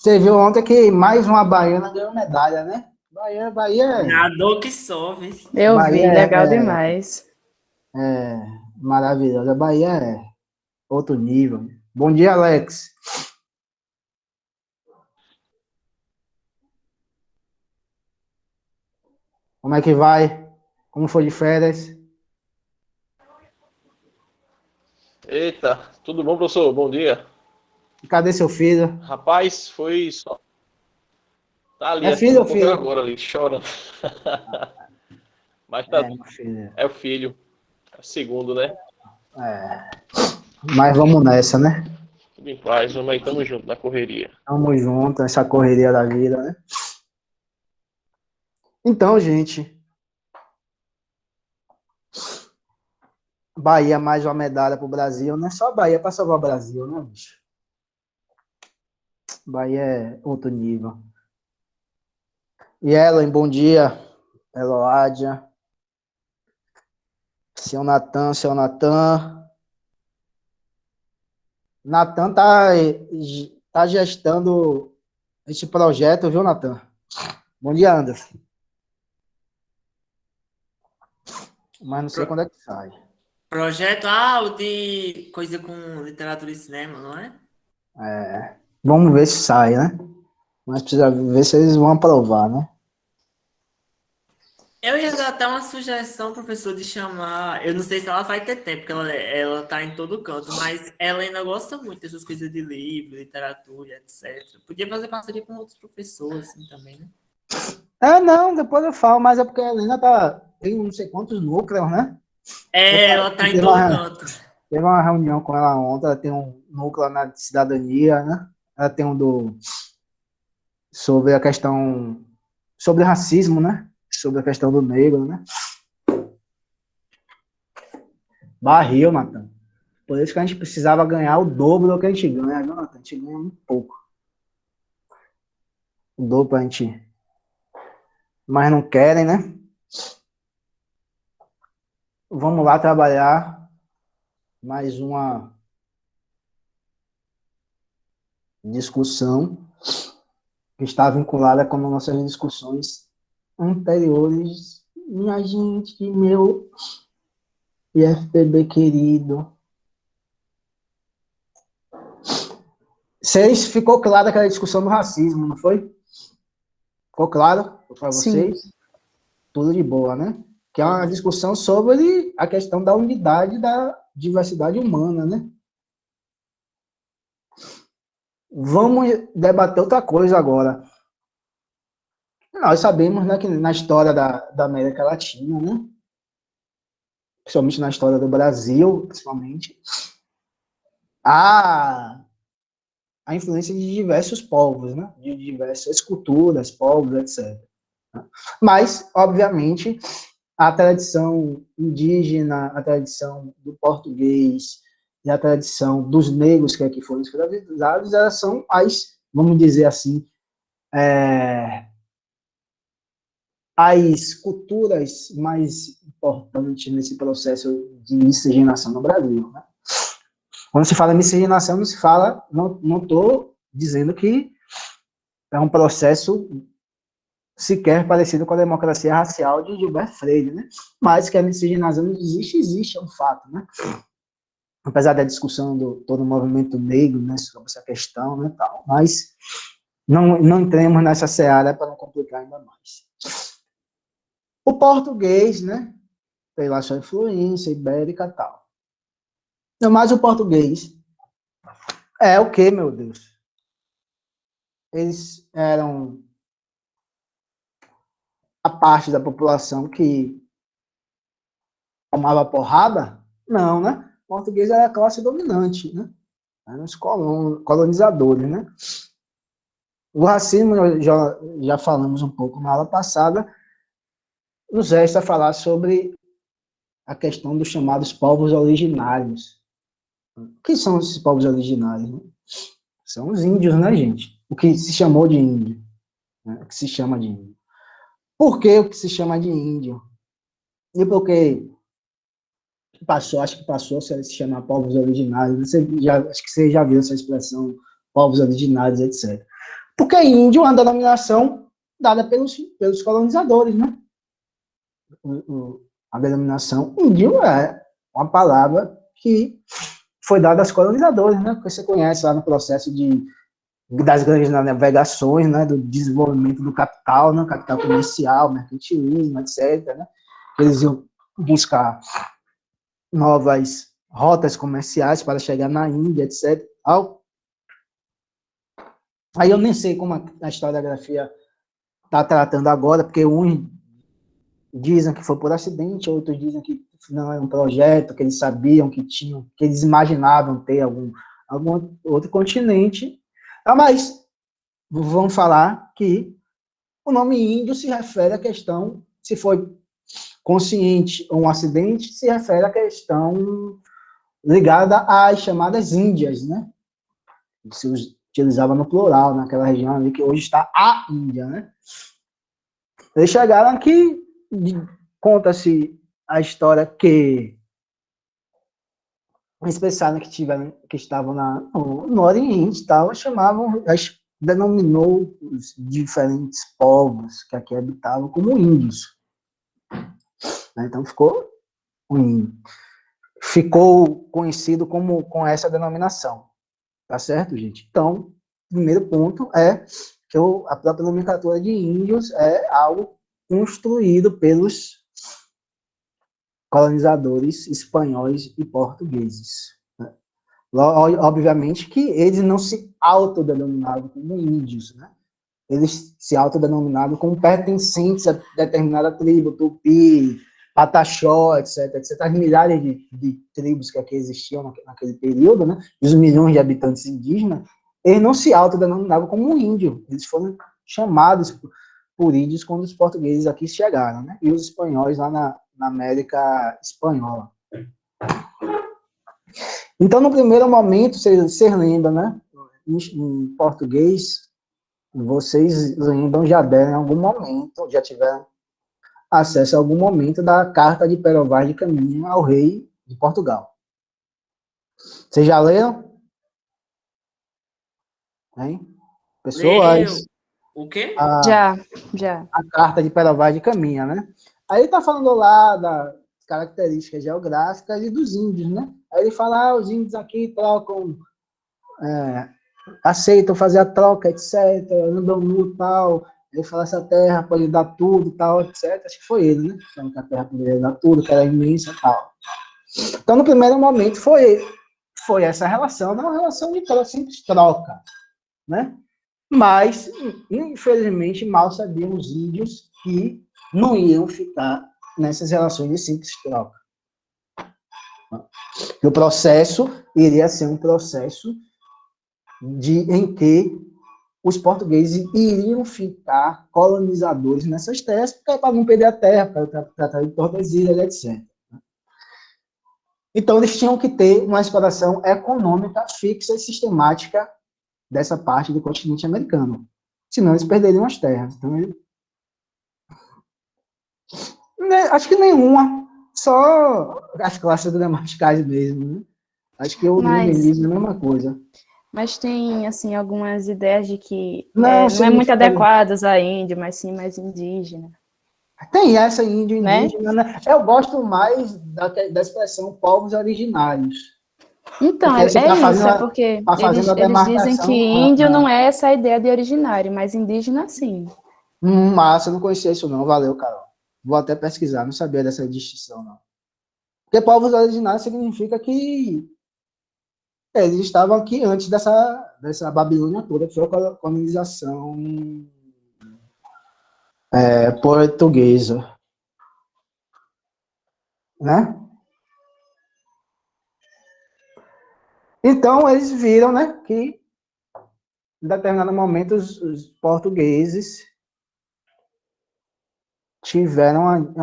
Você viu ontem que mais uma baiana ganhou medalha, né? Bahia, Nadou que sofre. Eu vi, Bahia legal demais. é maravilhosa. A Bahia é outro nível. Bom dia, Alex. Como é que vai? Como foi de férias? Eita, tudo bom, professor? Bom dia. Cadê seu filho? Rapaz, foi só. Tá ali, É filho assistindo ou Poker filho? agora ali, chorando. Mas tá. É, meu filho. É o filho. É o segundo, né? Mas vamos nessa, né? Tudo em paz, vamos aí, tamo junto na correria. Tamo junto, essa correria da vida, né? Então, gente, Bahia mais uma medalha pro Brasil, não é só a Bahia para salvar o Brasil, né, bicho? Bahia é outro nível. E Ellen, bom dia. Eloádia. Seu Natan. Natan tá gestando esse projeto, viu, Natan? Bom dia, Anderson. Mas não sei quando é que sai. Projeto, o de coisa com literatura e cinema, não é? Vamos ver se sai, né? Mas precisa ver se eles vão aprovar, né? Eu ia dar até uma sugestão, professor, de chamar. Eu não sei se ela vai ter tempo, porque ela tá em todo canto, mas ela ainda gosta muito dessas coisas de livro, literatura, etc. Podia fazer parceria com outros professores, assim, também, né? Não, depois eu falo, mas é porque a Helena tem não sei quantos núcleos, né? Ela tá em Teve todo uma, canto. teve uma reunião com ela ontem, ela tem um núcleo na cidadania, né? Ela tem sobre a questão, sobre racismo, né? Sobre a questão do negro, né? Barril, Natan. Por isso que a gente precisava ganhar o dobro do que a gente ganha, viu, Natan? A gente ganha muito pouco. O dobro pra gente. Mas não querem, né? Vamos lá trabalhar mais uma discussão que está vinculada com nossas discussões anteriores. Minha gente, meu IFPB querido. Vocês ficou claro aquela discussão do racismo, não foi? Ficou claro para Sim. vocês? Tudo de boa, né? Que é uma discussão sobre a questão da unidade da diversidade humana, né? Vamos debater outra coisa agora. Nós sabemos, né, que na história da América Latina, né, principalmente na história do Brasil, principalmente, há influência de diversos povos, né, de diversas culturas, povos, etc. Mas, obviamente, a tradição indígena, a tradição do português e a tradição dos negros que aqui foram escravizados, elas são as, vamos dizer assim, as culturas mais importantes nesse processo de miscigenação no Brasil. Né? Quando se fala em miscigenação, não se fala, não estou dizendo que é um processo sequer parecido com a democracia racial de Gilberto Freire, né? Mas que a miscigenação existe, é um fato, né? Apesar da discussão do todo o movimento negro, né, sobre essa questão, né, tal, mas não entremos nessa seara para não complicar ainda mais. O português, né, tem lá sua influência ibérica e tal. Mas o português é o que, meu Deus? Eles eram a parte da população que tomava porrada? Não, né? O português era a classe dominante, né? Eram os colonizadores, né? O racismo, já falamos um pouco na aula passada, nos resta falar sobre a questão dos chamados povos originários. O que são esses povos originários? Né? São os índios, né, gente? O que se chamou de índio. Né? O que se chama de índio. Por que o que se chama de índio? E por que acho que passou a se chamar povos originários. Acho que você já viu essa expressão, povos originários, etc. Porque índio é uma denominação dada pelos colonizadores, né? A denominação índio é uma palavra que foi dada aos colonizadores, né? Porque você conhece lá no processo das grandes navegações, né? Do desenvolvimento do capital, né? Capital comercial, mercantilismo, etc., né? Eles iam buscar novas rotas comerciais para chegar na Índia, etc. Aí eu nem sei como a historiografia está tratando agora, porque uns dizem que foi por acidente, outros dizem que não era um projeto, que eles sabiam que tinham, que eles imaginavam ter algum outro continente. Mas vamos falar que o nome índio se refere à questão, se foi consciente ou um acidente, se refere à questão ligada às chamadas Índias, né? Se utilizava no plural, naquela região ali que hoje está a Índia, né? Eles chegaram aqui, conta-se a história que eles pensaram que estavam no Oriente, tal, denominou os diferentes povos que aqui habitavam como índios. Então ficou conhecido com essa denominação. Tá certo, gente? Então, o primeiro ponto é que a própria nomenclatura de índios é algo construído pelos colonizadores espanhóis e portugueses. Né? Obviamente que eles não se autodenominavam como índios, né? Eles se autodenominavam como pertencentes a determinada tribo, Tupi, Pataxó, etc. As milhares de tribos que aqui existiam naquele período, né? Os milhões de habitantes indígenas, eles não se autodenominavam como índio. Eles foram chamados por índios quando os portugueses aqui chegaram, né? E os espanhóis lá na América Espanhola. Então, no primeiro momento, vocês lembram, né? Em português, vocês lembram, já deram em algum momento, já tiveram acesso a algum momento da carta de Pero Vaz de Caminha ao rei de Portugal. Vocês já leram? Hein? Pessoas? O quê? Já. A carta de Pero Vaz de Caminha, né? Aí ele está falando lá das características geográficas e dos índios, né? Aí ele fala, os índios aqui trocam, aceitam fazer a troca, etc., andam nu e tal. Ele fala, essa terra pode dar tudo, tal, etc. Acho que foi ele, né? Falando que a terra poderia dar tudo, que era imensa e tal. Então, no primeiro momento, foi essa relação, não uma relação de simples troca, né? Mas, infelizmente, mal sabiam os índios que não iam ficar nessas relações de simples troca. O processo iria ser um processo em que os portugueses iriam ficar colonizadores nessas terras, para não perder a terra, para tratar de tordesilhas, etc. Então, eles tinham que ter uma exploração econômica fixa e sistemática dessa parte do continente americano. Senão, eles perderiam as terras. Então, acho que nenhuma, só as classes gramaticais mesmo, né? Acho que o nomenismo é a mesma coisa. Mas tem, assim, algumas ideias de que não é muito adequadas a índio, mas sim mais indígena. Tem essa índio indígena, né? Eu gosto mais da expressão povos originários. Então, porque eles dizem que índio não é essa ideia de originário, mas indígena sim. Massa, eu não conhecia isso não, valeu, Carol. Vou até pesquisar, não sabia dessa distinção, não. Porque povos originários significa que eles estavam aqui antes dessa Babilônia toda, que foi a colonização portuguesa. Né? Então, eles viram, né, que em determinado momento os portugueses tiveram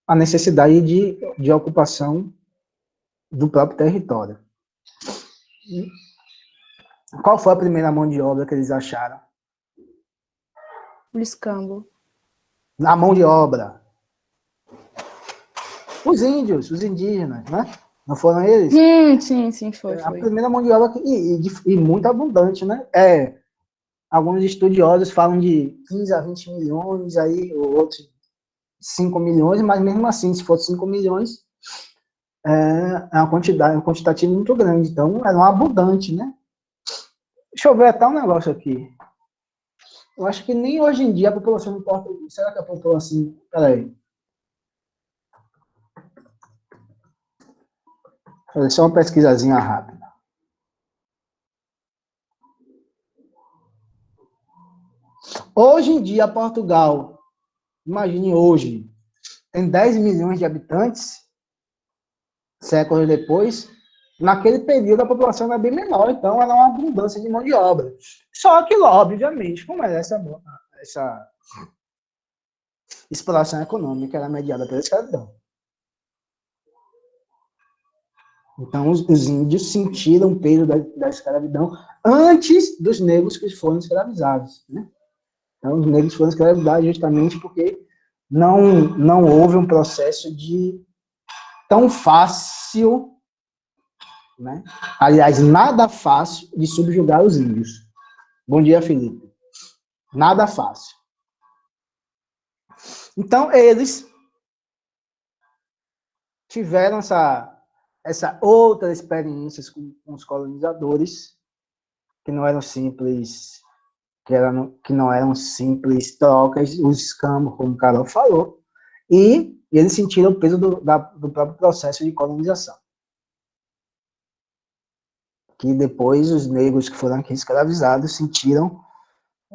a necessidade de ocupação do próprio território. Qual foi a primeira mão de obra que eles acharam? O escambo. Na mão de obra. Os índios, os indígenas, né? Não foram eles? Sim, foi. A primeira mão de obra e muito abundante, né? Alguns estudiosos falam de 15 a 20 milhões, aí outros 5 milhões, mas mesmo assim, se fosse 5 milhões, é uma quantidade, um quantitativo muito grande. Então, era um abundante, né? Deixa eu ver até um negócio aqui. Eu acho que nem hoje em dia a população importa. Será que a população. Peraí. Vou fazer só uma pesquisazinha rápida. Hoje em dia, Portugal, imagine hoje, tem 10 milhões de habitantes, séculos depois. Naquele período, a população era bem menor, então era uma abundância de mão de obra. Só que, obviamente, como era essa exploração econômica, era mediada pela escravidão. Então, os índios sentiram o peso da escravidão antes dos negros que foram escravizados, né? Então, os negros foram escravizados justamente porque não houve um processo de tão fácil, né? Aliás, nada fácil de subjugar os índios. Bom dia, Felipe. Nada fácil. Então, eles tiveram essa outra experiência com os colonizadores, que não eram simples, que não eram simples trocas, os escambos, como o Carol falou, e eles sentiram o peso do próprio processo de colonização. Que depois os negros que foram aqui escravizados sentiram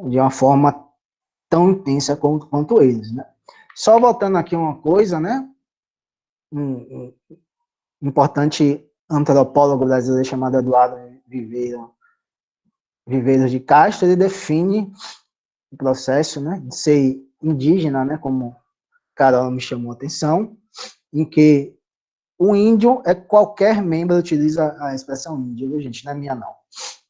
de uma forma tão intensa quanto eles, né? Só voltando aqui uma coisa, né? Um importante antropólogo brasileiro chamado Eduardo Viveiros de Castro, ele define o processo, né, de ser indígena, né, como Carol me chamou a atenção, em que o índio é qualquer membro, utiliza a expressão índio, viu, gente? Não é minha, não.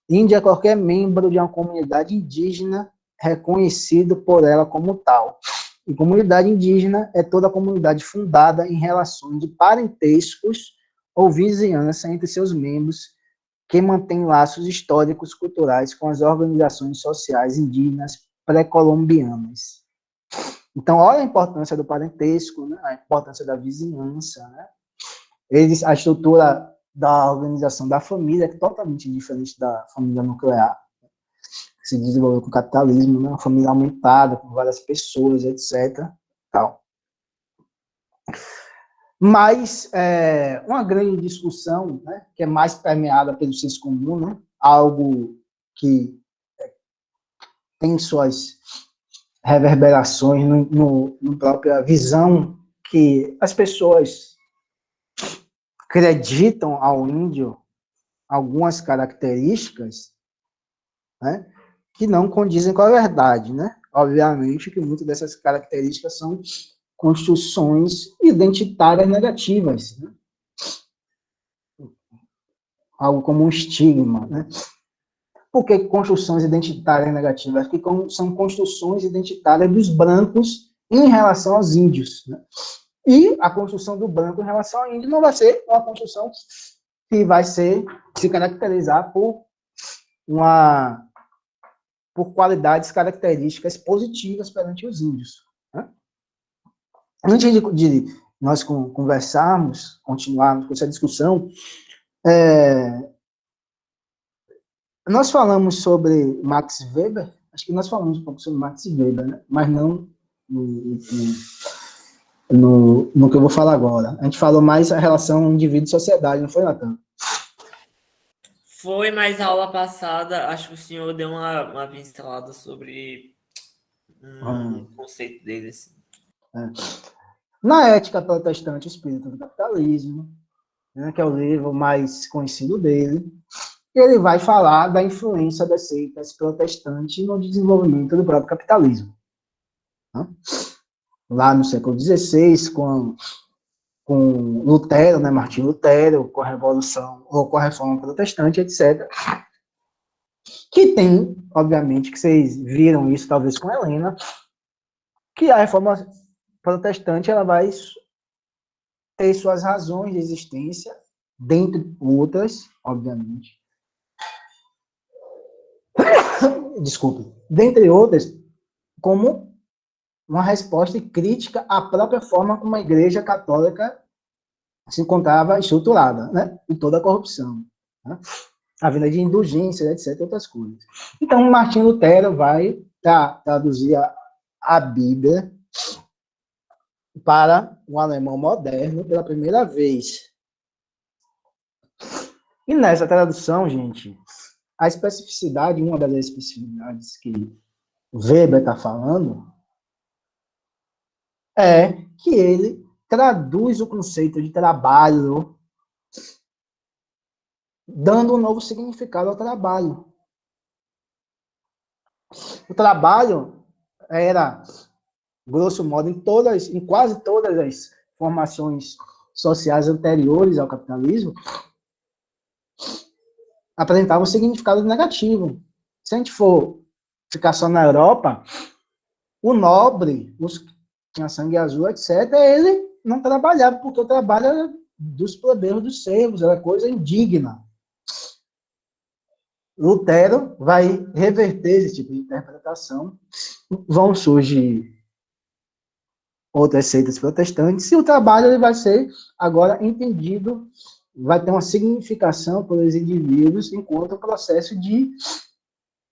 Índio é qualquer membro de uma comunidade indígena reconhecido por ela como tal. E comunidade indígena é toda a comunidade fundada em relações de parentescos ou vizinhança entre seus membros que mantém laços históricos culturais com as organizações sociais indígenas pré-colombianas. Então, olha a importância do parentesco, né? A importância da vizinhança, né? A estrutura da organização da família é totalmente diferente da família nuclear, que se desenvolveu com o capitalismo, né? Uma família aumentada, com várias pessoas, etc. Tal. Mas uma grande discussão, né, que é mais permeada pelo senso comum, né, algo que tem suas reverberações no própria visão que as pessoas acreditam ao índio algumas características, né, que não condizem com a verdade, né? Obviamente que muitas dessas características são construções identitárias negativas, né? Algo como um estigma, né? Por que construções identitárias negativas? Porque são construções identitárias dos brancos em relação aos índios, né? E a construção do branco em relação ao índio não vai ser uma construção que vai se caracterizar por qualidades características positivas perante os índios, né? Antes de nós conversarmos, continuarmos com essa discussão, nós falamos sobre Max Weber, acho que nós falamos um pouco sobre Max Weber, né? Mas não no que eu vou falar agora. A gente falou mais a relação indivíduo-sociedade, não foi, Natan? Foi, mas a aula passada, acho que o senhor deu uma pincelada sobre um conceito dele, assim. Na Ética Protestante, o Espírito do Capitalismo, né, que é o livro mais conhecido dele, ele vai falar da influência das seitas protestantes no desenvolvimento do próprio capitalismo, né? Lá no século XVI, com Lutero, né, Martinho Lutero, com a Revolução, ou com a Reforma Protestante, etc. Que tem, obviamente, que vocês viram isso talvez com Helena, que a Reforma Protestante ela vai ter suas razões de existência dentre outras, obviamente, desculpe, dentre outras, como uma resposta crítica à própria forma como a Igreja Católica se encontrava estruturada, né? E toda a corrupção, né? A vinda de indulgências, etc., outras coisas. Então, Martinho Lutero vai traduzir a Bíblia para o alemão moderno pela primeira vez. E nessa tradução, gente, a especificidade, uma das especificidades que Weber está falando, é que ele traduz o conceito de trabalho, dando um novo significado ao trabalho. O trabalho era, grosso modo, em quase todas as formações sociais anteriores ao capitalismo, apresentava um significado negativo. Se a gente for ficar só na Europa, o nobre, os que tinham sangue azul, etc., ele não trabalhava, porque o trabalho era dos plebeus, dos servos, era coisa indigna. Lutero vai reverter esse tipo de interpretação, vão surgir outras seitas protestantes, e o trabalho ele vai ser agora entendido, vai ter uma significação pelos indivíduos enquanto processo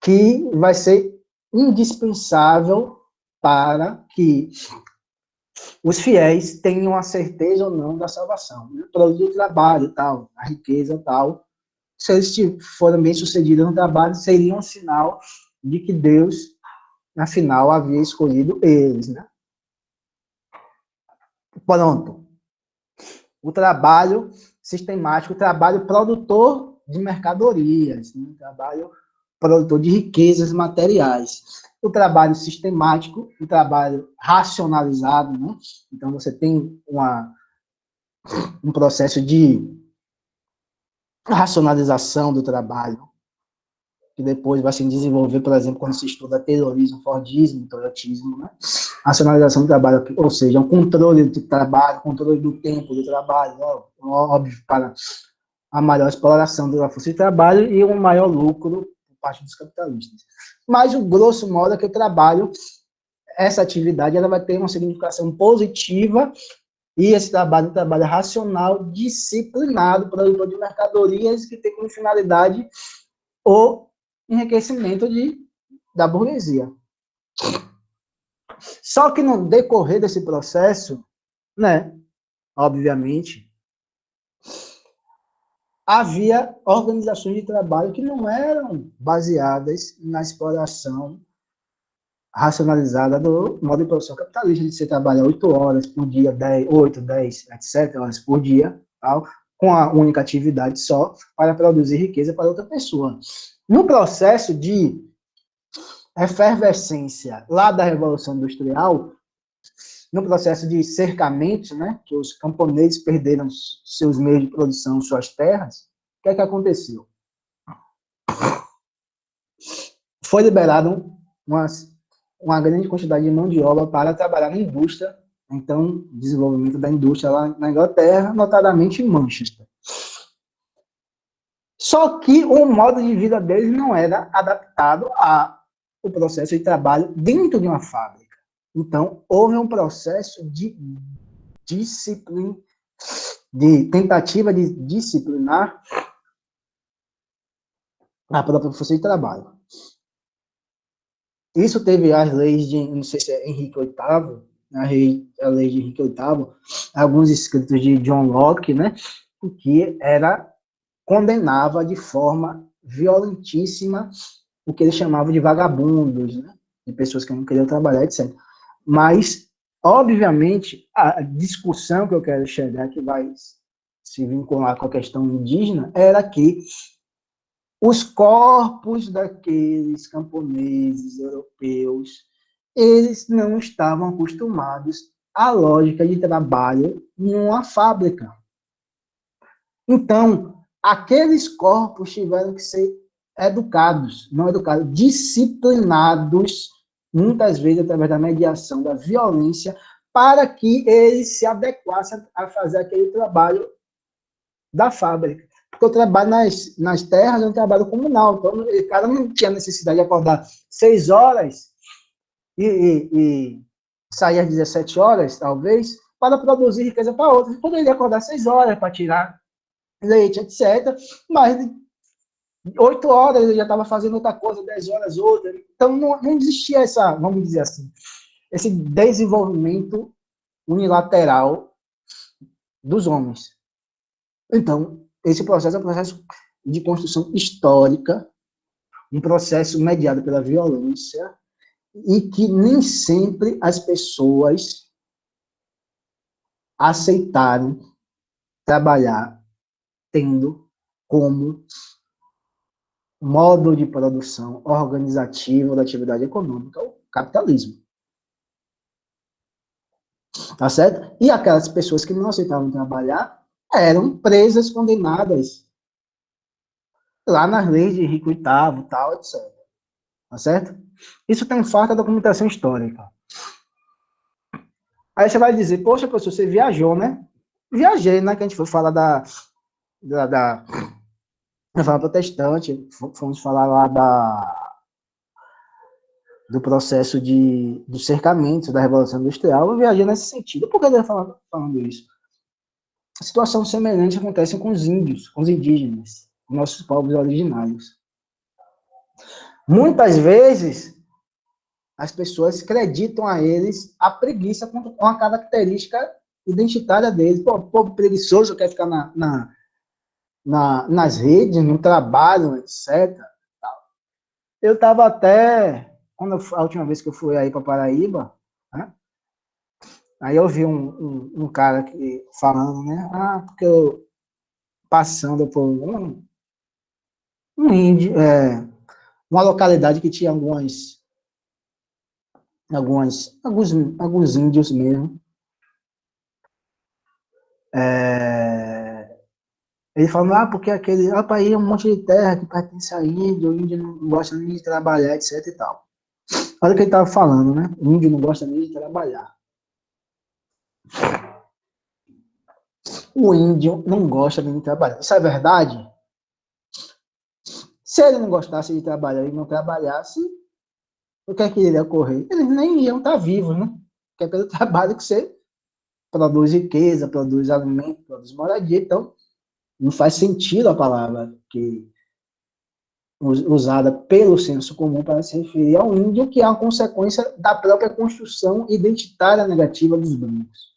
que vai ser indispensável para que os fiéis tenham a certeza ou não da salvação. O produto do trabalho, tal, a riqueza, tal, se eles forem bem-sucedidos no trabalho, seria um sinal de que Deus, afinal, havia escolhido eles, né? Pronto. O trabalho sistemático, o trabalho produtor de mercadorias, né? O trabalho produtor de riquezas materiais. O trabalho sistemático, o trabalho racionalizado, né? Então, você tem um processo de racionalização do trabalho, que depois vai se desenvolver, por exemplo, quando se estuda terrorismo, fordismo, toyotismo, né? Racionalização do trabalho, ou seja, um controle do trabalho, controle do tempo do trabalho, óbvio, para a maior exploração da força de trabalho e um maior lucro por parte dos capitalistas. Mas o grosso modo é que o trabalho, essa atividade, ela vai ter uma significação positiva. E esse trabalho é um trabalho racional, disciplinado, produtor de mercadorias, que tem como finalidade o enriquecimento da burguesia. Só que no decorrer desse processo, né, obviamente, havia organizações de trabalho que não eram baseadas na exploração racionalizada do modo de produção capitalista, de você trabalhar 8 horas por dia, 8, 10, etc. horas por dia, tal, com a única atividade só, para produzir riqueza para outra pessoa. No processo de efervescência lá da Revolução Industrial, no processo de cercamento, né, que os camponeses perderam seus meios de produção, suas terras, o que é que aconteceu? Foi liberado uma grande quantidade de mão de obra para trabalhar na indústria, então, desenvolvimento da indústria lá na Inglaterra, notadamente em Manchester. Só que o modo de vida deles não era adaptado ao processo de trabalho dentro de uma fábrica. Então, houve um processo de disciplina, de tentativa de disciplinar a própria força de trabalho. Isso teve as leis de, não sei se é Henrique VIII, a lei de Henrique VIII, alguns escritos de John Locke, né, que condenava de forma violentíssima o que ele chamava de vagabundos, né, de pessoas que não queriam trabalhar, etc. Mas, obviamente, a discussão que eu quero chegar, que vai se vincular com a questão indígena, era que os corpos daqueles camponeses europeus, eles não estavam acostumados à lógica de trabalho em uma fábrica. Então, aqueles corpos tiveram que ser disciplinados, muitas vezes através da mediação da violência, para que eles se adequassem a fazer aquele trabalho da fábrica. Porque eu trabalho nas terras, eu trabalho comunal. Então, o cara não tinha necessidade de acordar 6 horas e sair às 17 horas, talvez, para produzir riqueza para outros. Ele poderia acordar 6 horas para tirar leite, etc. Mas 8 horas ele já estava fazendo outra coisa, 10 horas outra. Então, não existia essa, vamos dizer assim, esse desenvolvimento unilateral dos homens. Então, esse processo é um processo de construção histórica, um processo mediado pela violência, e que nem sempre as pessoas aceitaram trabalhar tendo como modo de produção organizativo da atividade econômica o capitalismo. Tá certo? E aquelas pessoas que não aceitavam trabalhar eram presas, condenadas lá nas leis de Henrique VIII, tal, etc. Tá certo? Isso tem farta documentação histórica. Aí você vai dizer, poxa, professor, você viajou, né? Viajei, né? Que a gente foi falar da reforma protestante, fomos falar lá do processo do cercamento, da Revolução Industrial. Eu viajei nesse sentido. Por que eu estou falando isso? Situação semelhante acontece com os índios, com os indígenas, com nossos povos originários. Muitas vezes, as pessoas acreditam a eles a preguiça com uma característica identitária deles. Pô, o povo preguiçoso quer ficar nas redes, no trabalho, etc. Eu estava até, a última vez que eu fui aí para Paraíba, né? Aí eu vi um cara falando, né? Porque eu passando por uma localidade que tinha alguns índios mesmo. Ele falando, porque aí é um monte de terra que pertence a índio, o índio não gosta nem de trabalhar, etc e tal. Olha o que ele estava falando, né? O índio não gosta nem de trabalhar. O índio não gosta nem de trabalhar. Isso é verdade? Se ele não gostasse de trabalhar e não trabalhasse, o que é que iria ocorrer? Eles nem iam estar vivos, né? Porque é pelo trabalho que você produz riqueza, produz alimento, produz moradia. Então, não faz sentido a palavra usada pelo senso comum para se referir ao índio, que é uma consequência da própria construção identitária negativa dos brancos.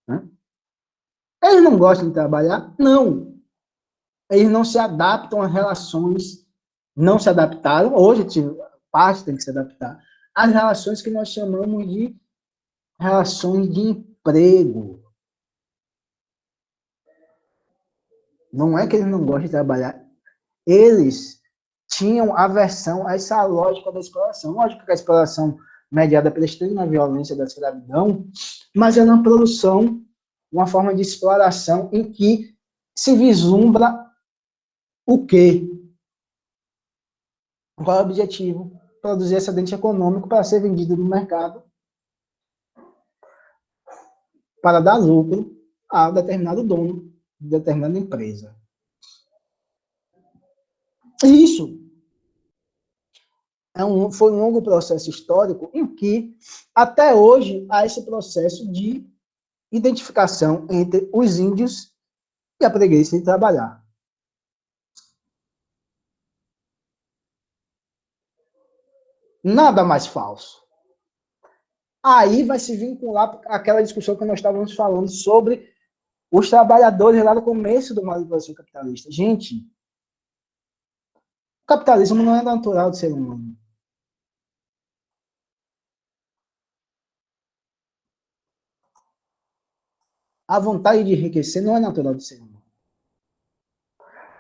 Né? Eles não gostam de trabalhar? Não. Eles não se adaptam às relações, não se adaptaram, hoje parte tem que se adaptar, às relações que nós chamamos de relações de emprego. Não é que eles não gostam de trabalhar, eles tinham aversão a essa lógica da exploração. Lógico que a exploração mediada pela extrema violência da escravidão, mas é uma produção, uma forma de exploração em que se vislumbra o quê? Qual é o objetivo? Produzir excedente econômico para ser vendido no mercado para dar lucro a determinado dono de determinada empresa. Isso foi um longo processo histórico em que, até hoje, há esse processo de identificação entre os índios e a preguiça de trabalhar. Nada mais falso. Aí vai se vincular aquela discussão que nós estávamos falando sobre os trabalhadores lá no começo do manipulação capitalista. Gente, o capitalismo não é natural do ser humano. A vontade de enriquecer não é natural do ser humano.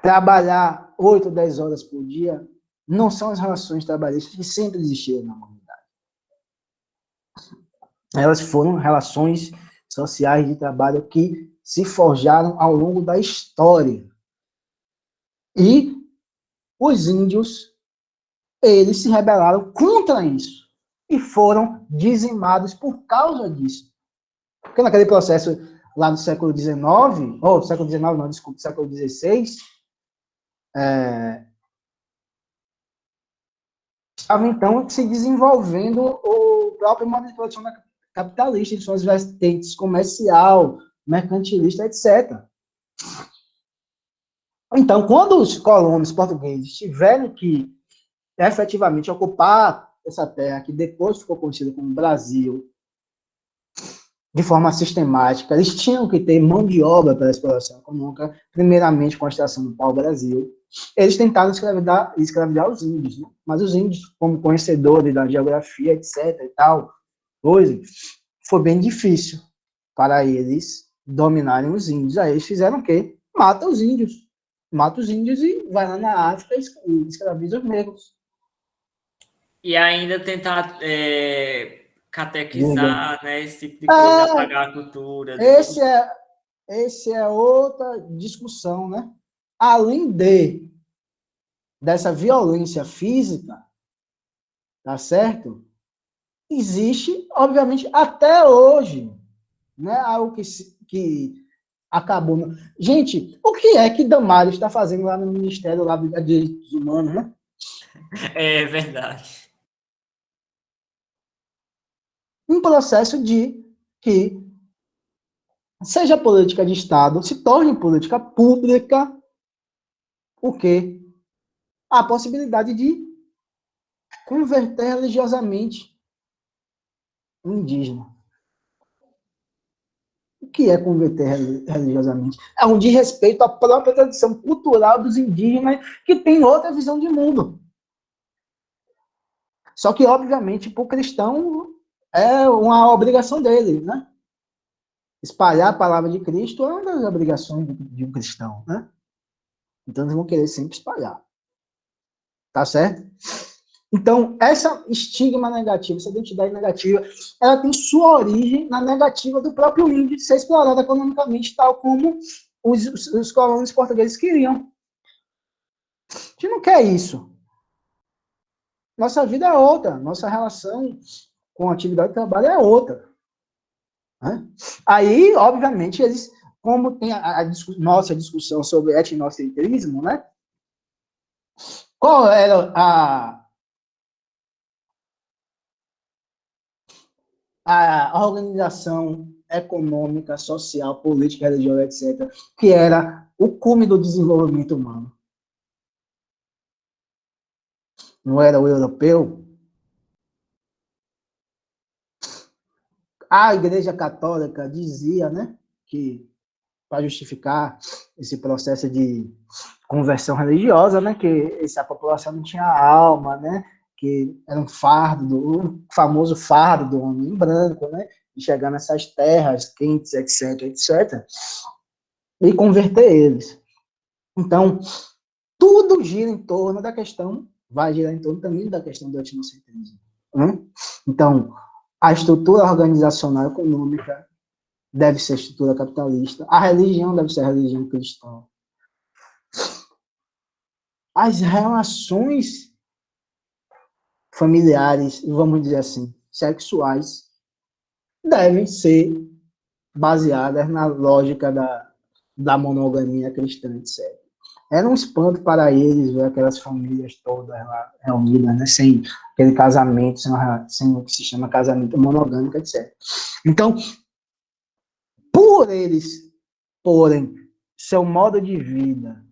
Trabalhar 8, 10 horas por dia não são as relações trabalhistas que sempre existiram na humanidade. Elas foram relações sociais de trabalho que se forjaram ao longo da história. E os índios, eles se rebelaram contra isso e foram dizimados por causa disso. Porque naquele processo lá do século XIX, ou do século XIX, não, desculpa, do século XVI, estava, então, se desenvolvendo o próprio modo de produção capitalista, em suas vertentes comercial, mercantilista, etc. Então, quando os colonos portugueses tiveram que efetivamente ocupar essa terra, que depois ficou conhecida como Brasil, de forma sistemática, eles tinham que ter mão de obra para a exploração econômica, primeiramente com a extração do pau-brasil. Eles tentaram escravidar os índios, né? Mas os índios, como conhecedores da geografia, etc. e tal, coisa, foi bem difícil para eles dominarem os índios. Aí eles fizeram o quê? Mata os índios e vai lá na África e escraviza os negros. E ainda tentar catequizar, né, esse tipo de coisa, apagar a cultura. Esse é outra discussão, né? Além dessa violência física, tá certo? Existe, obviamente, até hoje, né, algo que acabou. Gente, o que é que Damares está fazendo lá no Ministério lá de Direitos Humanos, né? É verdade. Um processo de que seja política de Estado, se torne política pública, o quê? A possibilidade de converter religiosamente o indígena. O que é converter religiosamente? É um desrespeito à própria tradição cultural dos indígenas que tem outra visão de mundo. Só que, obviamente, para o cristão é uma obrigação dele, né? Espalhar a palavra de Cristo é uma das obrigações de um cristão, né? Então, eles vão querer sempre espalhar. Tá certo? Então, essa estigma negativa, essa identidade negativa, ela tem sua origem na negativa do próprio índio de ser explorado economicamente, tal como os colonos portugueses queriam. A gente não quer isso. Nossa vida é outra, nossa relação com a atividade de trabalho é outra. Né? Aí, obviamente, eles, como tem nossa discussão sobre etnocentrismo, né? Qual era a organização econômica, social, política, religiosa, etc., que era o cume do desenvolvimento humano? Não era o europeu? A Igreja Católica dizia, né, que para justificar esse processo de conversão religiosa, né, que essa população não tinha alma, né, que era um fardo, o famoso fardo do homem branco, né, de chegar nessas terras quentes, etc, etc, e converter eles. Então, tudo gira em torno da questão, vai girar em torno também da questão do etnocentrismo. Né? Então, a estrutura organizacional econômica deve ser estrutura capitalista, a religião deve ser a religião cristã. As relações familiares, vamos dizer assim, sexuais, devem ser baseadas na lógica da monogamia cristã, etc. Era um espanto para eles ver aquelas famílias todas lá reunidas, né, sem aquele casamento, sem o que se chama casamento monogâmico, etc. Então, por eles porem seu modo de vida,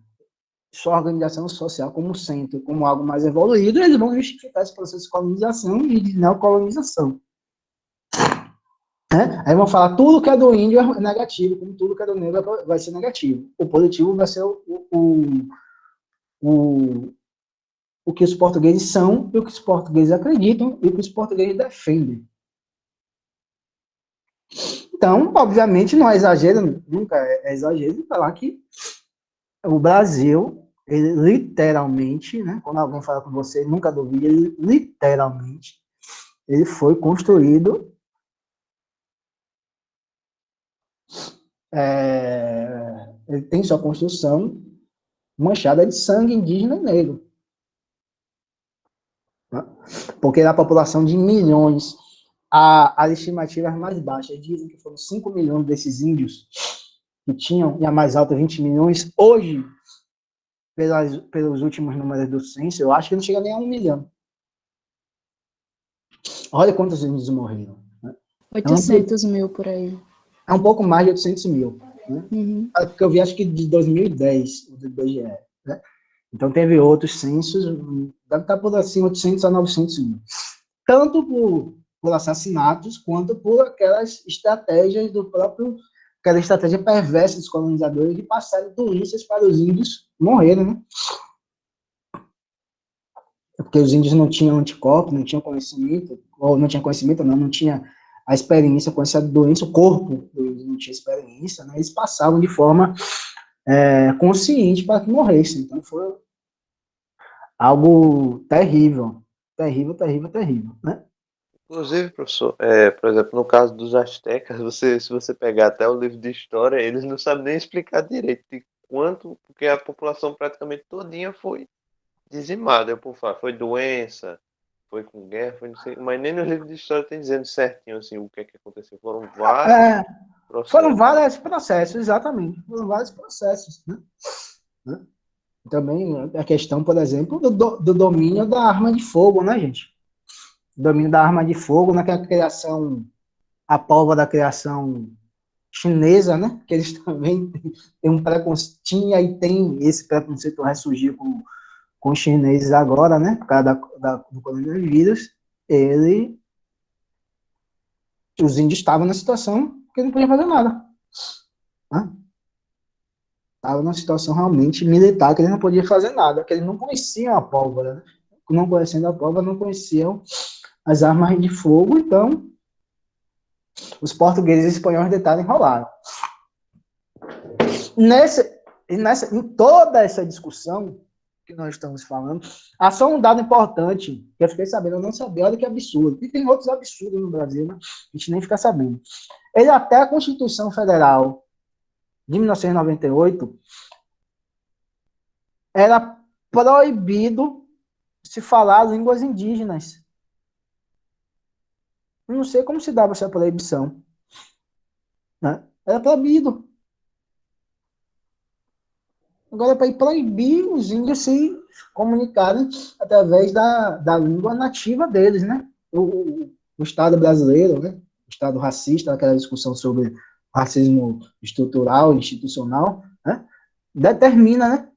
sua organização social como centro, como algo mais evoluído, eles vão justificar esse processo de colonização e de neocolonização. Aí vão falar tudo que é do índio é negativo, como tudo que é do negro vai ser negativo. O positivo vai ser o que os portugueses são, e o que os portugueses acreditam, e o que os portugueses defendem. Então, obviamente, não é exagero, nunca é exagero falar que o Brasil, ele literalmente, né, quando alguém fala com você, nunca duvide, ele literalmente, ele foi construído ele tem sua construção manchada de sangue indígena e negro. Né? Porque a população de milhões, as estimativas mais baixas dizem que foram 5 milhões desses índios que tinham, e a mais alta 20 milhões. Hoje, pelos últimos números do censo, eu acho que não chega nem a 1 milhão. Olha quantos índios morreram. Né? 800 mil por aí. É um pouco mais de 800 mil. Né? Uhum. Porque eu vi, acho que de 2010, do IBGE. Né? Então, teve outros censos, deve estar por assim, 800 a 900 mil. Tanto por assassinatos, quanto por aquelas estratégias aquela estratégia perversa dos colonizadores de passarem doenças para os índios morrerem, né? Porque os índios não tinham anticorpos, não tinham conhecimento, ou não tinha conhecimento, não tinha a experiência com essa doença, o corpo do índio não tinha experiência, né? Eles passavam de forma consciente para que morressem. Então, foi algo terrível, terrível, terrível, terrível, né? Inclusive, professor, por exemplo, no caso dos astecas, se você pegar até o livro de história, eles não sabem nem explicar direito de quanto, porque a população praticamente todinha foi dizimada. Eu por falar, foi doença, foi com guerra, foi não sei, mas nem no livro de história tem dizendo certinho assim o que é que aconteceu. Foram vários Foram processos. vários processos, exatamente, foram vários processos, né? Também a questão, por exemplo, do domínio da arma de fogo, né, gente? O domínio da arma de fogo naquela criação, a pólvora da criação chinesa, né? Que eles também têm um preconceito, tinha e tem esse preconceito ressurgir com os chineses agora, né? Por causa do coronavírus, os índios estavam na situação que não podiam fazer nada. Né? Estavam numa situação realmente militar, que eles não podiam fazer nada, que eles não conheciam a pólvora, né? Não conhecendo a pólvora, não conheciam as armas de fogo, então os portugueses e espanhóis deitaram e enrolaram. Em toda essa discussão que nós estamos falando, há só um dado importante, que eu fiquei sabendo, eu não sabia, olha que absurdo. E tem outros absurdos no Brasil, né? A gente nem fica sabendo. Até a Constituição Federal de 1998 era proibido se falar línguas indígenas. Eu não sei como se dava essa proibição. Né? Era proibido. Agora, para proibir os índios se comunicarem através da língua nativa deles, né? O Estado brasileiro, né? O Estado racista, aquela discussão sobre racismo estrutural, institucional, né? Determina, né?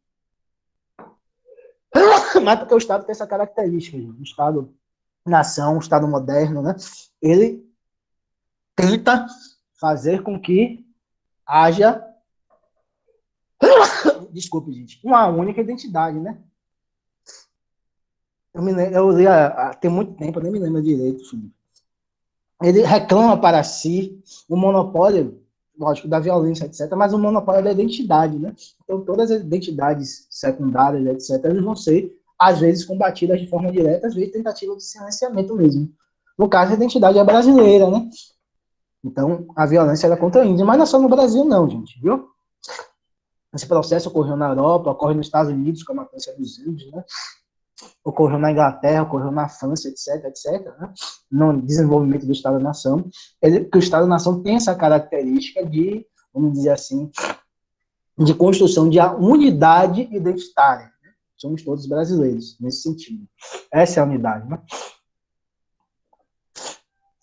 Mas porque o Estado tem essa característica, gente. O Estado-nação, o Estado moderno, né? Ele tenta fazer com que haja, desculpe, gente, uma única identidade, né? Eu li tem muito tempo, eu nem me lembro direito, Felipe. Ele reclama para si o monopólio, lógico, da violência, etc., mas o monopólio da identidade, né? Então, todas as identidades secundárias, etc., eles vão ser, às vezes, combatidas de forma direta, às vezes, tentativa de silenciamento mesmo. No caso, a identidade é brasileira, né? Então, a violência era contra a Índia, mas não é só no Brasil, não, gente, viu? Esse processo ocorreu na Europa, ocorre nos Estados Unidos, com a matança dos índios, né? Ocorreu na Inglaterra, ocorreu na França, etc., etc., né? No desenvolvimento do Estado-nação, que o Estado-nação tem essa característica de, vamos dizer assim, de construção de unidade identitária. Né? Somos todos brasileiros, nesse sentido. Essa é a unidade, né?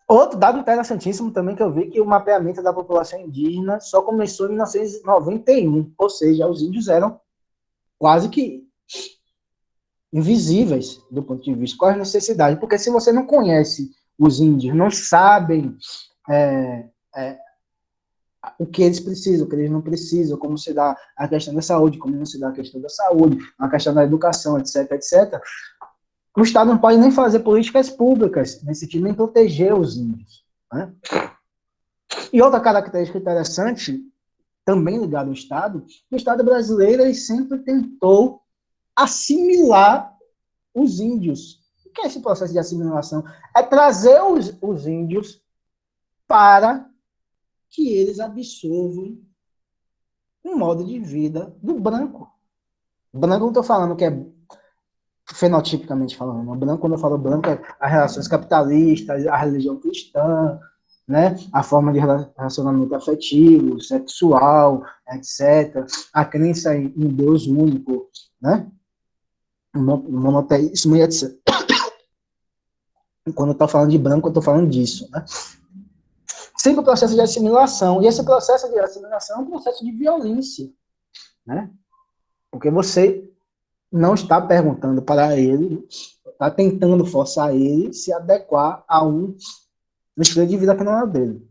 Outro dado interessantíssimo também que eu vi, que o mapeamento da população indígena só começou em 1991, ou seja, os índios eram quase que invisíveis do ponto de vista. Qual é a necessidade? Porque se você não conhece os índios, não sabem o que eles precisam, o que eles não precisam, como se dá a questão da saúde, como não se dá a questão da saúde, a questão da educação, etc., etc., o Estado não pode nem fazer políticas públicas nesse sentido, nem proteger os índios. Né? E outra característica interessante, também ligada ao Estado, o Estado brasileiro ele sempre tentou assimilar os índios. O que é esse processo de assimilação? É trazer os índios para que eles absorvam um modo de vida do branco. Branco, não estou falando que é fenotipicamente falando. O branco, quando eu falo branco, é as relações capitalistas, a religião cristã, né? A forma de relacionamento afetivo, sexual, etc. A crença em Deus único, né? Monoteísmo e etc. Quando eu estou falando de branco, eu estou falando disso, né? Sempre o processo de assimilação. E esse processo de assimilação é um processo de violência, né? Porque você não está perguntando para ele, está tentando forçar ele se adequar a um estilo de vida que não é dele.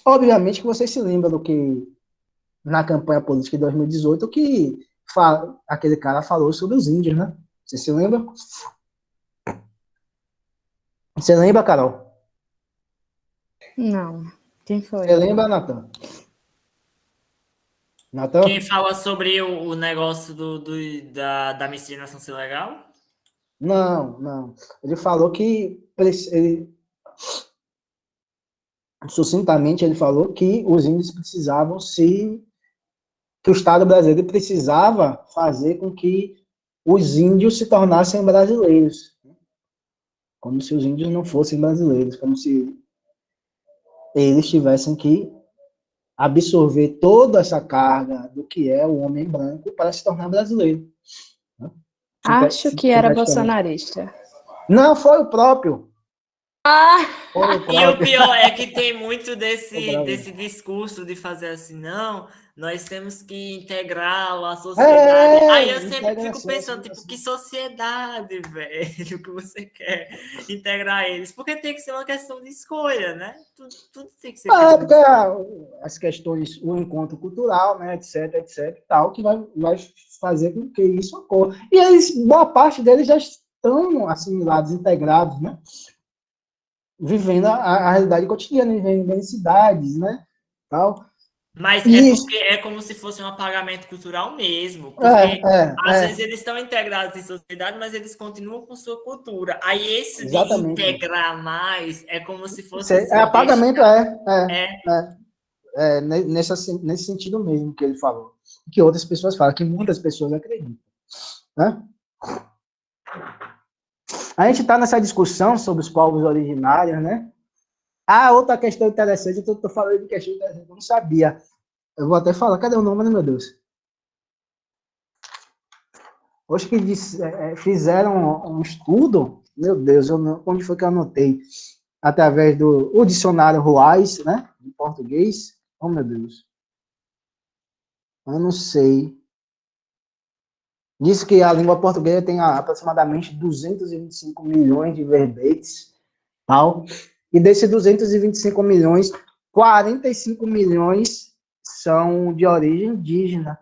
Obviamente que vocês se lembram do que, na campanha política de 2018, que aquele cara falou sobre os índios, né? Você se lembra? Você lembra, Carol? Não. Quem foi? Você lembra, Natan? Natan? Quem fala sobre o negócio da miscigenação ser legal? Não. Ele falou que sucintamente ele falou que os índios precisavam que o Estado brasileiro precisava fazer com que os índios se tornassem brasileiros, como se os índios não fossem brasileiros, como se eles tivessem que absorver toda essa carga do que é o homem branco para se tornar brasileiro. Acho que era bolsonarista. Não, foi o próprio. E o pior é que tem muito desse discurso de fazer assim, não, nós temos que integrá-la à sociedade. Aí eu sempre fico pensando, tipo, que sociedade, velho, que você quer integrar eles? Porque tem que ser uma questão de escolha, né? Tudo tem que ser questão de escolha. As questões, o encontro cultural, né, etc, tal, que vai fazer com que isso ocorra. E eles, boa parte deles já estão assimilados, integrados, né? Vivendo a realidade cotidiana, vivendo em cidades, né, tal. Mas é porque é como se fosse um apagamento cultural mesmo, porque às vezes eles estão integrados em sociedade, mas eles continuam com sua cultura. Aí esse de integrar mais é como se fosse... Assim, apagamento, nesse sentido mesmo que ele falou. Que outras pessoas falam, que muitas pessoas acreditam, né? A gente está nessa discussão sobre os povos originários, né? Outra questão interessante, eu estou falando de questão interessante, eu não sabia. Eu vou até falar, cadê o nome, meu Deus? Hoje que fizeram um estudo, meu Deus, onde foi que eu anotei? Através do dicionário Ruais, né? Em português. Oh, meu Deus. Eu não sei. Diz que a língua portuguesa tem aproximadamente 225 milhões de verbetes, tal. E desses 225 milhões, 45 milhões são de origem indígena.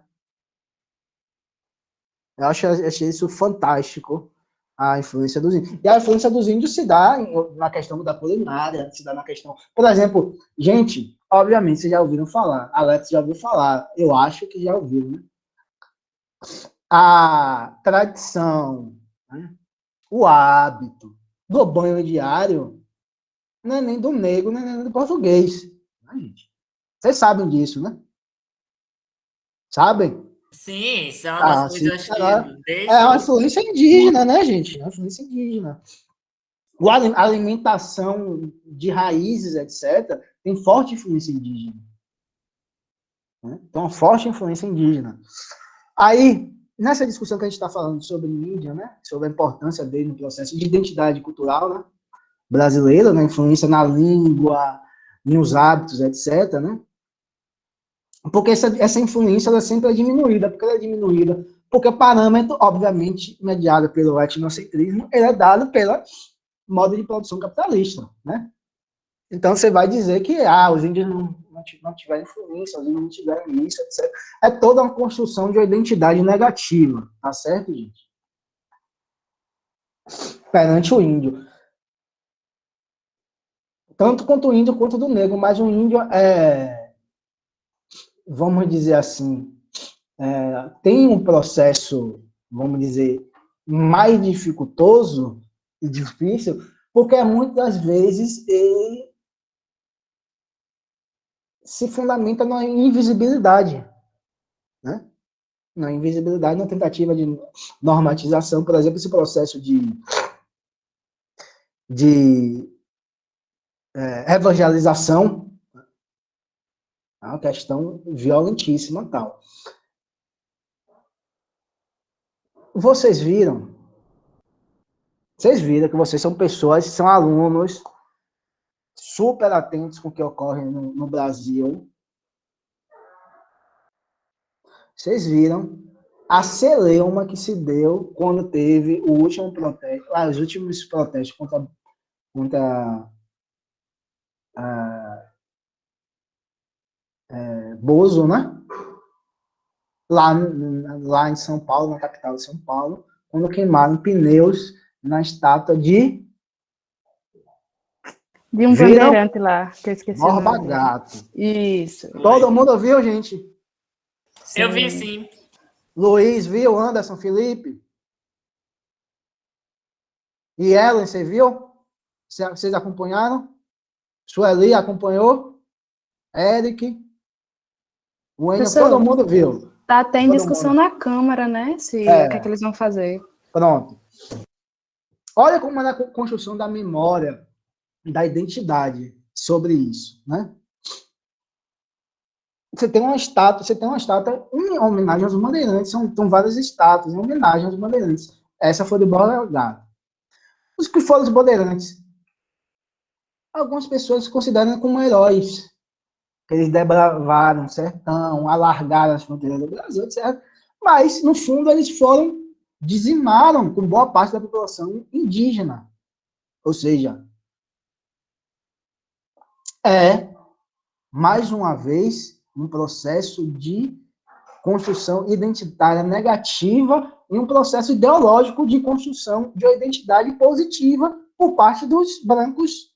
Eu achei isso fantástico, a influência dos índios. E a influência dos índios se dá na questão da culinária, se dá na questão... Por exemplo, gente, obviamente, vocês já ouviram falar, Alex já ouviu falar, eu acho que já ouviram, né? A tradição, né? O hábito do banho diário não é nem do negro, nem do português. Né, gente? Vocês sabem disso, né? Sabem? Sim, isso é uma das coisas que... É uma influência indígena, né, gente? É uma influência indígena. A alimentação de raízes, etc., tem forte influência indígena. Né? Então, uma forte influência indígena. Aí, nessa discussão que a gente está falando sobre Índia, né, sobre a importância dele no processo de identidade cultural, né, brasileira, né, influência na língua, nos hábitos, etc., né, porque essa influência ela sempre é diminuída. Porque ela é diminuída porque o parâmetro, obviamente, mediado pelo etnocentrismo, ele é dado pelo modo de produção capitalista, né? Então, você vai dizer que os índios não tiveram influência, os índios não tiveram isso, etc. É toda uma construção de uma identidade negativa, tá certo, gente? Perante o índio. Tanto quanto o índio, quanto do negro, mas o índio vamos dizer assim, tem um processo, vamos dizer, mais dificultoso e difícil, porque muitas vezes ele se fundamenta na invisibilidade, né? na invisibilidade, na tentativa de normatização, por exemplo, esse processo de evangelização, é uma questão violentíssima tal. Vocês viram que vocês são pessoas, são alunos super atentos com o que ocorre no Brasil. Vocês viram a celeuma que se deu quando teve o último protesto, os últimos protestos contra Bozo, né? Lá em São Paulo, na capital de São Paulo, quando queimaram pneus na estátua de um bandeirante lá, que eu esqueci o Borba nome. Gato. Isso. Todo mundo viu, gente? Sim. Eu vi, sim. Luiz viu, Anderson, Felipe? E Ellen, você viu? Vocês acompanharam? Sueli acompanhou? Eric? William, todo mundo viu. Tá até em discussão na Câmara, né? O que é que eles vão fazer. Pronto. Olha como é a construção da memória, da identidade sobre isso, né? Você tem uma estátua em homenagem aos bandeirantes, são várias estátuas em homenagem aos bandeirantes. Essa foi do Borba Gato. Os que foram os bandeirantes, algumas pessoas consideram como heróis. Eles desbravaram o sertão, alargaram as fronteiras do Brasil, etc. Mas, no fundo, eles dizimaram com boa parte da população indígena. Ou seja, mais uma vez, um processo de construção identitária negativa e um processo ideológico de construção de uma identidade positiva por parte dos brancos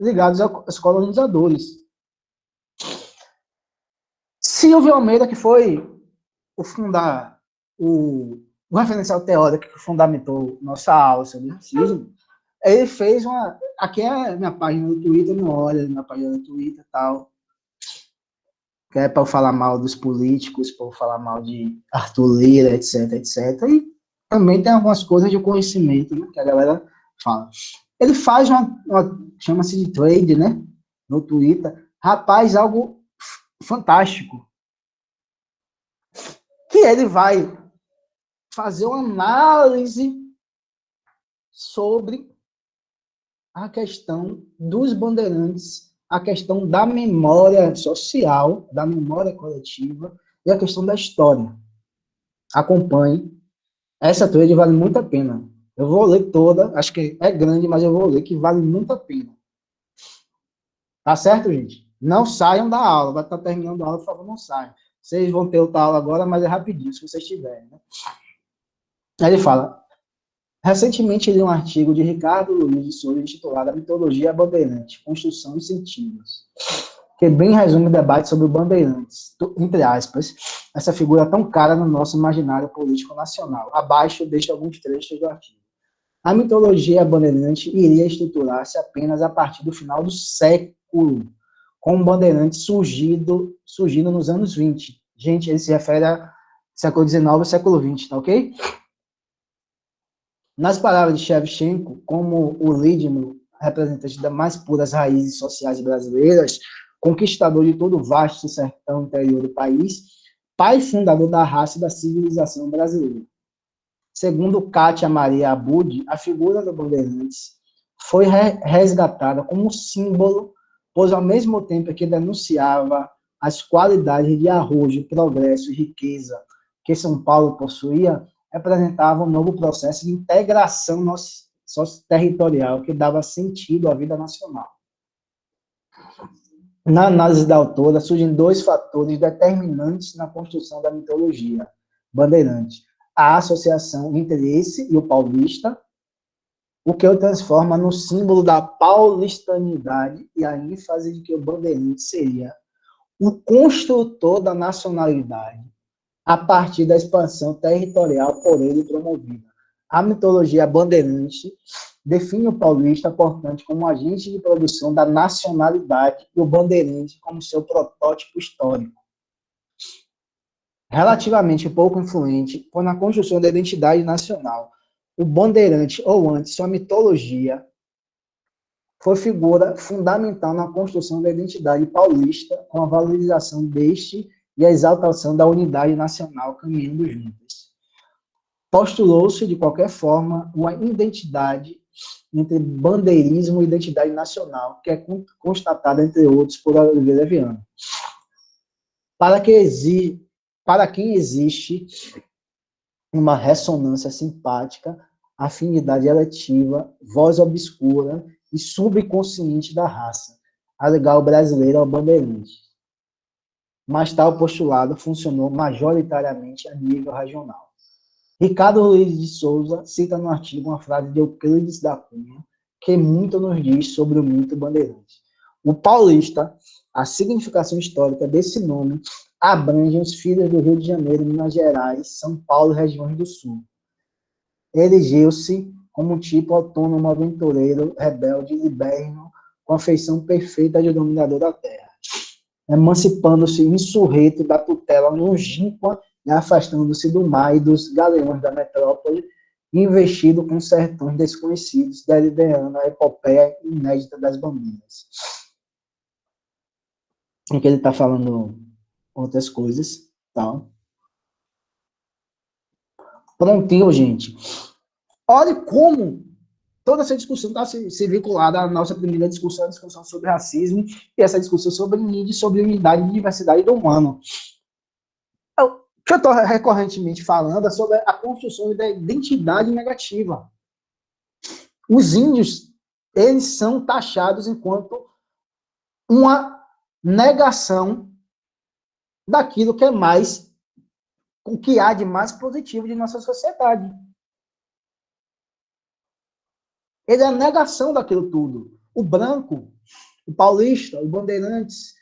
ligados aos colonizadores. Silvio Almeida, que foi o referencial teórico que fundamentou nossa aula sobre racismo, ele fez aqui é a minha página no Twitter, não olha minha página no Twitter e tal, que é para eu falar mal dos políticos, para eu falar mal de Arthur Lira, etc, etc. E também tem algumas coisas de conhecimento, né, que a galera fala. Ele faz chama-se de trade, né, no Twitter. Rapaz, algo fantástico. Que ele vai fazer uma análise sobre a questão dos bandeirantes, a questão da memória social, da memória coletiva e a questão da história. Acompanhe. Essa thread vale muito a pena. Eu vou ler toda, acho que é grande, mas eu vou ler, que vale muito a pena. Tá certo, gente? Não saiam da aula, vai estar terminando a aula, por favor, não saiam. Vocês vão ter outra aula agora, mas é rapidinho, se vocês tiverem. Né? Aí ele fala, recentemente li um artigo de Ricardo Luiz de Souza intitulado A Mitologia Bandeirante, Construção e Sentidos, que bem resume o debate sobre o Bandeirantes, entre aspas, essa figura tão cara no nosso imaginário político nacional. Abaixo deixo alguns trechos do artigo. A mitologia bandeirante iria estruturar-se apenas a partir do final do século, com o bandeirante surgindo nos anos 20. Gente, ele se refere a século XIX e século XX, tá ok? Nas palavras de Shevchenko, como o Lidno, representante das mais puras raízes sociais brasileiras, conquistador de todo o vasto sertão interior do país, pai fundador da raça e da civilização brasileira. Segundo Kátia Maria Abud, a figura do Bandeirantes foi resgatada como símbolo, pois ao mesmo tempo que denunciava as qualidades de arrojo, progresso e riqueza que São Paulo possuía, representava um novo processo de integração territorial que dava sentido à vida nacional. Na análise da autora, surgem dois fatores determinantes na construção da mitologia bandeirante: a associação entre esse e o paulista, o que o transforma no símbolo da paulistanidade e a ênfase de que o bandeirante seria o construtor da nacionalidade a partir da expansão territorial por ele promovida. A mitologia bandeirante define o paulista, portanto, como agente de produção da nacionalidade e o bandeirante como seu protótipo histórico. relativamente pouco influente foi na construção da identidade nacional. O bandeirante, ou antes, sua mitologia, foi figura fundamental na construção da identidade paulista, com a valorização deste e a exaltação da unidade nacional caminhando juntas. Postulou-se, de qualquer forma, uma identidade entre bandeirismo e identidade nacional, que é constatada, entre outros, por Oliveira Viana. Para quem existe uma ressonância simpática, afinidade eletiva, voz obscura e subconsciente da raça, a legal brasileira ao bandeirante. Mas tal postulado funcionou majoritariamente a nível regional. Ricardo Luiz de Souza cita no artigo uma frase de Euclides da Cunha, que muito nos diz sobre o mito bandeirante. O paulista, a significação histórica desse nome, abrange os filhos do Rio de Janeiro, Minas Gerais, São Paulo e regiões do Sul. Elegeu-se como um tipo autônomo, aventureiro, rebelde, libérrimo, com a feição perfeita de dominador da terra, emancipando-se insurreto da tutela longínqua e afastando-se do mar e dos galeões da metrópole, investido com sertões desconhecidos, delineando a epopeia inédita das bandeiras. Em que ele está falando outras coisas, tal. Prontinho, gente. Olha como toda essa discussão está se vinculada à nossa primeira discussão, a discussão sobre racismo, e essa discussão sobre mídia, sobre unidade e diversidade do humano. O que eu estou recorrentemente falando é sobre a construção da identidade negativa. Os índios, eles são taxados enquanto uma negação daquilo que é mais, o que há de mais positivo de nossa sociedade. Ele é a negação daquilo tudo. O branco, o paulista, o bandeirantes,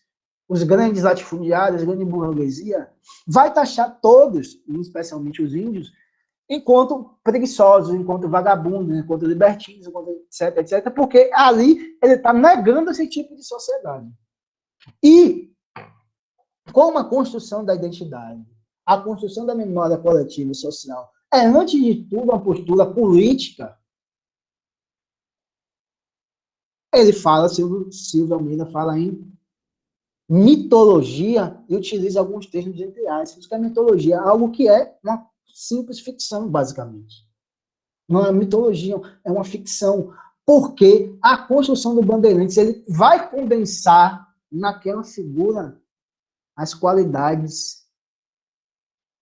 os grandes latifundiários, a grande burguesia, vai taxar todos, especialmente os índios, enquanto preguiçosos, enquanto vagabundos, enquanto libertinos, enquanto etc, etc, porque ali ele está negando esse tipo de sociedade. E, como a construção da identidade, a construção da memória coletiva e social é, antes de tudo, uma postura política, ele fala, Silvio Almeida fala em mitologia e utiliza alguns termos entre aspas, que a mitologia é algo que é uma simples ficção, basicamente. Não é mitologia, é uma ficção, porque a construção do Bandeirantes ele vai condensar naquela figura as qualidades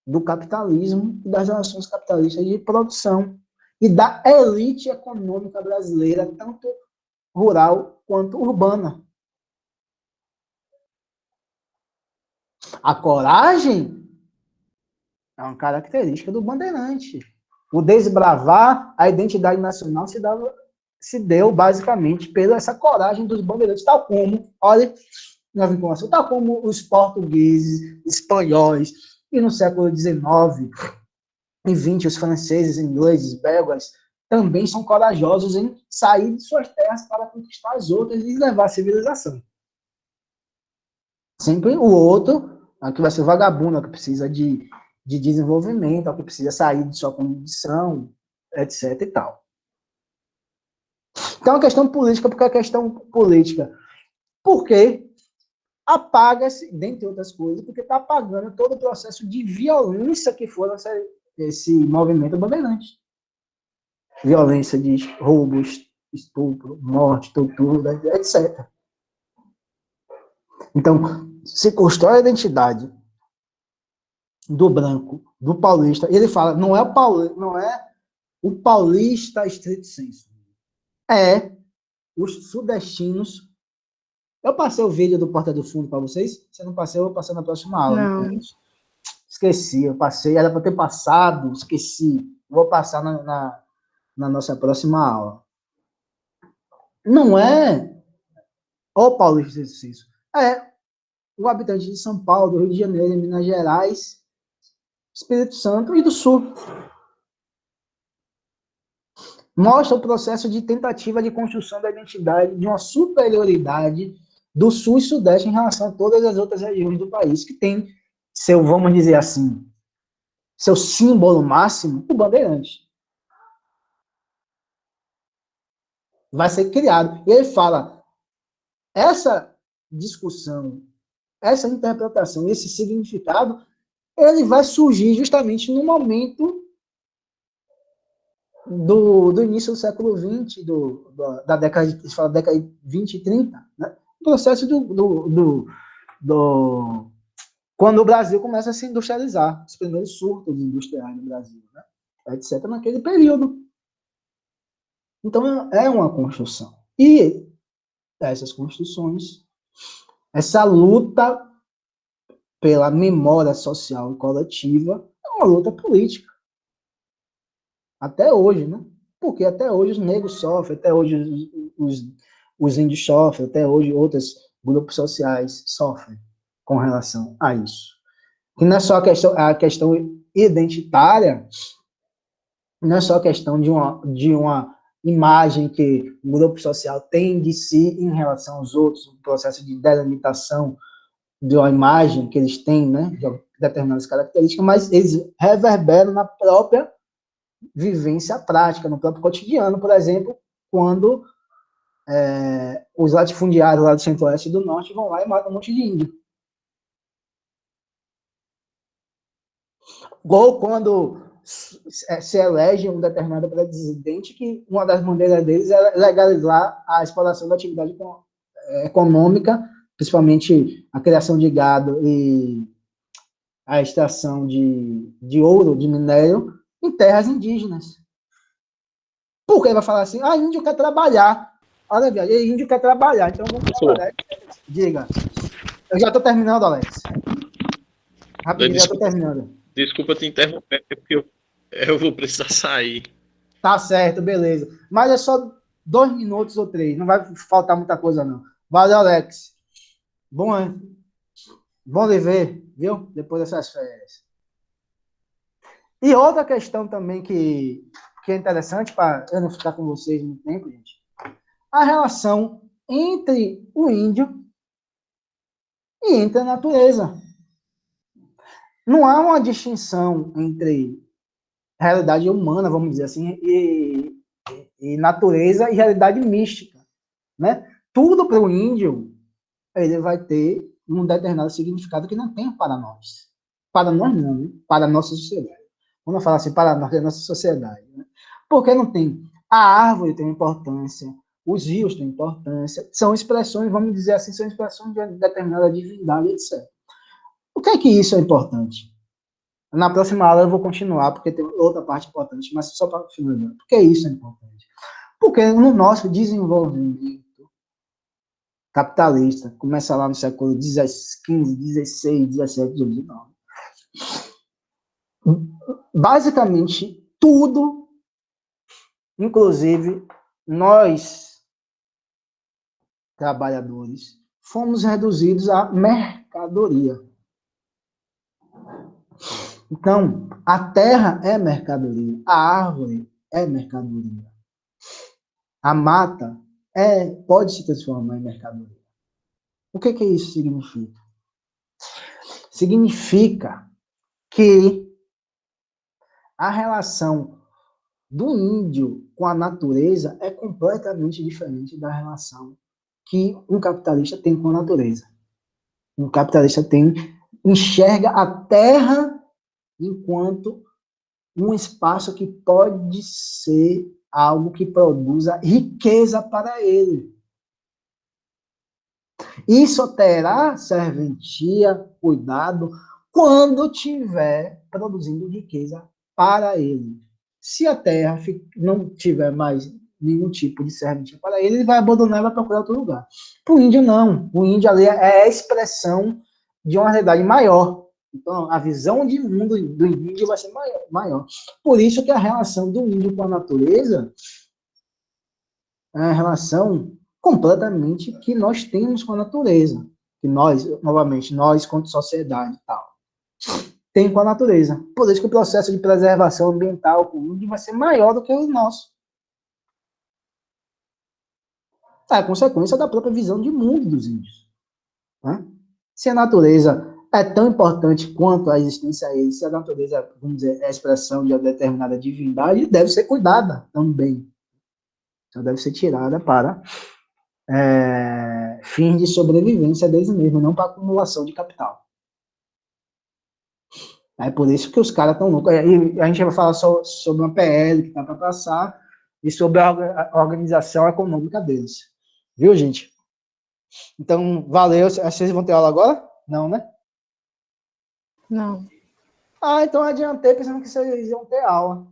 do capitalismo e das relações capitalistas de produção e da elite econômica brasileira, tanto rural quanto urbana. A coragem é uma característica do bandeirante. O desbravar a identidade nacional se deu basicamente pela essa coragem dos bandeirantes, tal como, olha, na vinculação, tal como os portugueses, espanhóis, e no século XIX e XX, os franceses, ingleses, belgas, também são corajosos em sair de suas terras para conquistar as outras e levar a civilização. Sempre o outro, que vai ser vagabundo, que precisa de desenvolvimento, que precisa sair de sua condição, etc. e tal. Então, a questão política, porque a questão política, porque apaga-se, dentre outras coisas, porque está apagando todo o processo de violência que foi esse movimento bandeirante. Violência de roubos, estupro, morte, tortura, etc. Então, se constrói a identidade do branco, do paulista, ele fala, não é o paulista estrito sensu, é os sudestinos. Eu passei o vídeo do Porta do Fundo para vocês? Se eu não passei, eu vou passar na próxima aula. Não. Esqueci, eu passei, era para ter passado, esqueci. Vou passar na nossa próxima aula. Não é o paulista estrito sensu, é o habitante de São Paulo, do Rio de Janeiro, Minas Gerais, Espírito Santo e do Sul. Mostra o processo de tentativa de construção da identidade de uma superioridade do Sul e Sudeste em relação a todas as outras regiões do país, que tem vamos dizer assim, seu símbolo máximo, o bandeirante. Vai ser criado. E ele fala, essa discussão, essa interpretação, esse significado, ele vai surgir justamente no momento do início do século XX, da década de, fala década de 20 e 30, né? O processo quando o Brasil começa a se industrializar, os primeiros surtos industriais no Brasil, né? Etc., naquele período. Então, é uma construção. E essas construções, essa luta pela memória social e coletiva, é uma luta política. Até hoje, né? Porque até hoje os negros sofrem, até hoje os índios sofrem, até hoje outros grupos sociais sofrem com relação a isso. E não é só a questão identitária, não é só a questão de uma imagem que o grupo social tem de si em relação aos outros, um processo de delimitação de uma imagem que eles têm, né, de determinadas características, mas eles reverberam na própria vivência prática, no próprio cotidiano, por exemplo, quando os latifundiários lá do centro-oeste e do norte vão lá e matam um monte de índio. Ou quando se elege um determinado presidente que uma das bandeiras deles é legalizar a exploração da atividade econômica, principalmente a criação de gado e a extração de ouro, de minério, em terras indígenas. Porque ele vai falar assim, índio quer trabalhar. Olha, viado, índio quer trabalhar, então vamos trabalhar. Diga. Eu já estou terminando, Alex. Rapidinho, já estou terminando. Desculpa te interromper, porque eu vou precisar sair. Tá certo, beleza. Mas é só 2 minutos ou 3, não vai faltar muita coisa, não. Valeu, Alex. Bom lhe ver, viu? Depois dessas férias. E outra questão também que é interessante, para eu não ficar com vocês muito tempo, gente, a relação entre o índio e entre a natureza. Não há uma distinção entre realidade humana, vamos dizer assim, e natureza e realidade mística, né? Tudo para o índio, ele vai ter um determinado significado que não tem para nós. Para nós não, né? Para a nossa sociedade. Quando eu falo assim, para nós, é a nossa sociedade, né? Porque não tem. A árvore tem importância, os rios têm importância, são expressões, vamos dizer assim, são expressões de determinada divindade, etc. Por que isso é importante? Na próxima aula eu vou continuar, porque tem outra parte importante, mas só para finalizar. Por que isso é importante? Porque no nosso desenvolvimento capitalista, começa lá no século XV, XVI, XVII, XIX, basicamente tudo, inclusive nós, trabalhadores, fomos reduzidos à mercadoria. Então, a terra é mercadoria, a árvore é mercadoria, a mata pode se transformar em mercadoria. O que isso significa? Significa que a relação do índio com a natureza é completamente diferente da relação que um capitalista tem com a natureza. Um capitalista enxerga a terra enquanto um espaço que pode ser algo que produza riqueza para ele. Isso terá serventia, cuidado, quando tiver produzindo riqueza para ele. Se a terra não tiver mais nenhum tipo de serventia para ele, ele vai abandonar e vai procurar outro lugar. Para o índio, não. O índio ali é a expressão de uma realidade maior. Então, a visão de mundo do índio vai ser maior. Por isso que a relação do índio com a natureza é uma relação completamente que nós temos com a natureza. Que nós, novamente, nós, quanto sociedade e tal, tem com a natureza. Por isso que o processo de preservação ambiental com o índio vai ser maior do que o nosso. É a consequência da própria visão de mundo dos índios. Né? Se a natureza é tão importante quanto a existência a ele. Se a natureza, vamos dizer, é a expressão de uma determinada divindade, deve ser cuidada também. Então, deve ser tirada para fins de sobrevivência deles mesmos, não para acumulação de capital. É por isso que os caras estão loucos. E a gente vai falar sobre uma PL que está para passar e sobre a organização econômica deles. Viu, gente? Então, valeu. Vocês vão ter aula agora? Não, né? Não. Ah, então adiantei pensando que vocês iam ter aula.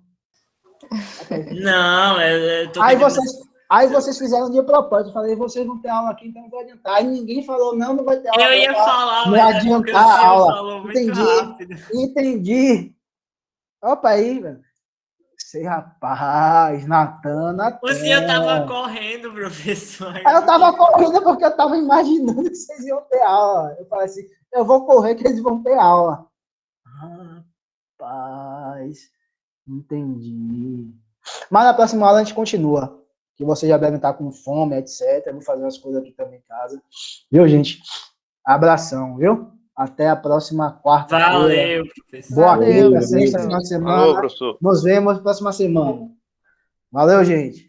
Não, eu tô Aí vocês fizeram de propósito. Eu falei, vocês vão ter aula aqui, então não vou adiantar. Aí ninguém falou, não vai ter aula. Eu ia falar, não mas adiantar a aula. falou muito rápido. Entendi. Opa aí, velho. Sei, rapaz, Natan. O senhor tava correndo, professor. Eu tava correndo porque eu tava imaginando que vocês iam ter aula. Eu falei assim, eu vou correr que eles vão ter aula. Rapaz, entendi. Mas na próxima aula a gente continua. Que vocês já devem estar com fome, etc. Eu vou fazer umas coisas aqui também em casa. Viu, gente? Abração, viu? Até a próxima quarta-feira. Valeu, professor. Boa quinta, Valeu, sexta, professor. final de semana. Falou, professor. Nos vemos na próxima semana. Valeu, gente.